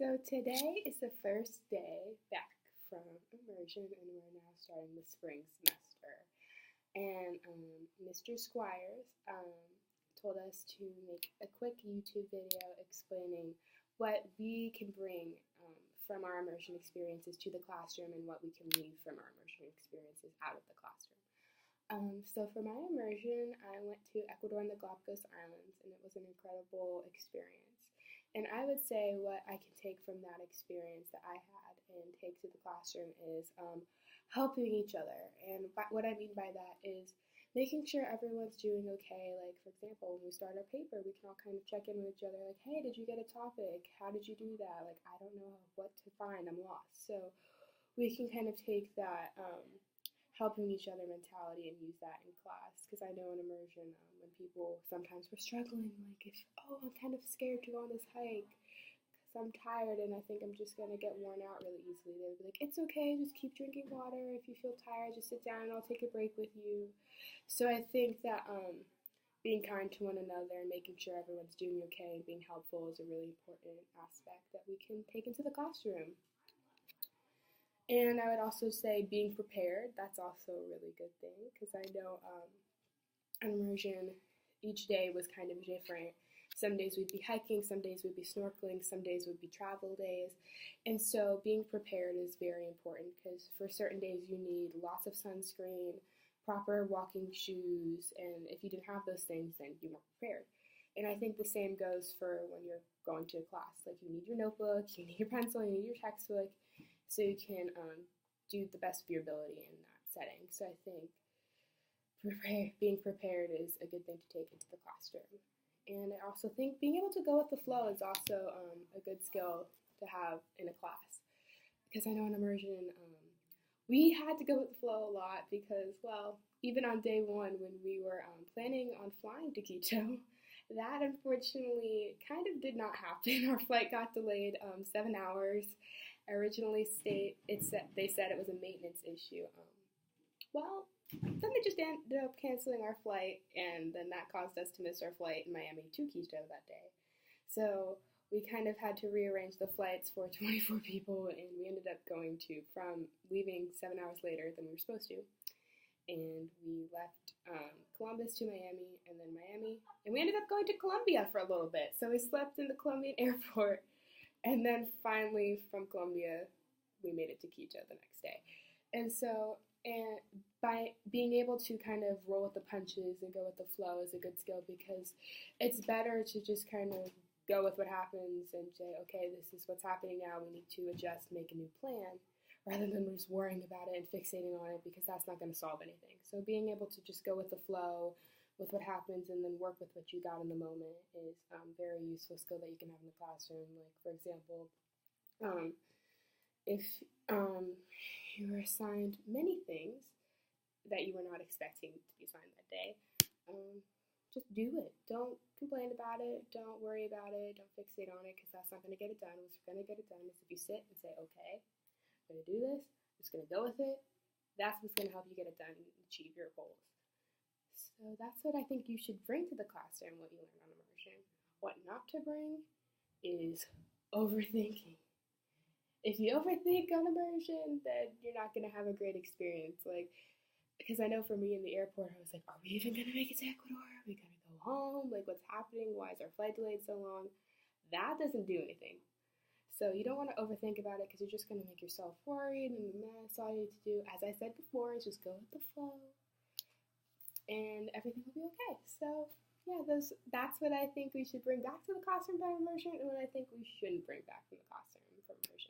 So today is the first day back from immersion, and we're now starting the spring semester. And Mr. Squires told us to make a quick YouTube video explaining what we can bring from our immersion experiences to the classroom and what we can leave from our immersion experiences out of the classroom. So for my immersion, I went to Ecuador and the Galapagos Islands, and it was an incredible experience. And I would say what I can take from that experience that I had and take to the classroom is helping each other. And what I mean by that is making sure everyone's doing okay. Like, for example, when we start our paper, we can all kind of check in with each other, like, hey, did you get a topic? How did you do that? Like, I don't know what to find. I'm lost. So we can kind of take that helping each other mentality and use that in class, because I know in immersion when people sometimes were struggling, like, I'm kind of scared to go on this hike because I'm tired and I think I'm just going to get worn out really easily. They would be like, it's okay, just keep drinking water. If you feel tired, just sit down and I'll take a break with you. So I think that being kind to one another and making sure everyone's doing okay and being helpful is a really important aspect that we can take into the classroom. And I would also say being prepared, that's also a really good thing, because I know immersion, each day was kind of different. Some days we'd be hiking, some days we'd be snorkeling, some days would be travel days. And so being prepared is very important, because for certain days you need lots of sunscreen, proper walking shoes, and if you didn't have those things, then you weren't prepared. And I think the same goes for when you're going to a class. Like, you need your notebook, you need your pencil, you need your textbook, so you can do the best of your ability in that setting. So I think being prepared is a good thing to take into the classroom. And I also think being able to go with the flow is also a good skill to have in a class. Because I know in immersion, we had to go with the flow a lot because, well, even on day one when we were planning on flying to Quito, that unfortunately kind of did not happen. Our flight got delayed 7 hours. Originally they said it was a maintenance issue. Well, then they just ended up canceling our flight, and then that caused us to miss our flight in Miami to Quito that day. So we kind of had to rearrange the flights for 24 people, and we ended up leaving 7 hours later than we were supposed to. And we left Columbus to Miami, and then Miami, and we ended up going to Colombia for a little bit. So we slept in the Colombian airport, and then finally from Colombia, we made it to Quito the next day. And so, by being able to kind of roll with the punches and go with the flow is a good skill, because it's better to just kind of go with what happens and say, okay, this is what's happening now, we need to adjust, make a new plan, rather than just worrying about it and fixating on it, because that's not going to solve anything. So being able to just go with the flow, with what happens, and then work with what you got in the moment is a very useful skill that you can have in the classroom. Like, for example, if you were assigned many things that you were not expecting to be assigned that day, just do it. Don't complain about it. Don't worry about it. Don't fixate on it, because that's not going to get it done. What's going to get it done is if you sit and say, okay, I'm going to do this. I'm just going to go with it. That's what's going to help you get it done and achieve your goals. So that's what I think you should bring to the classroom, what you learn on immersion. What not to bring is overthinking. If you overthink on immersion, then you're not going to have a great experience. Like, because I know for me in the airport, I was like, are we even going to make it to Ecuador? Are we going to go home? Like, what's happening? Why is our flight delayed so long? That doesn't do anything. So you don't want to overthink about it, because you're just going to make yourself worried and mess. All you need to do, as I said before, is just go with the flow, and everything will be okay. So yeah, that's what I think we should bring back to the classroom from immersion, and what I think we shouldn't bring back from the classroom from immersion.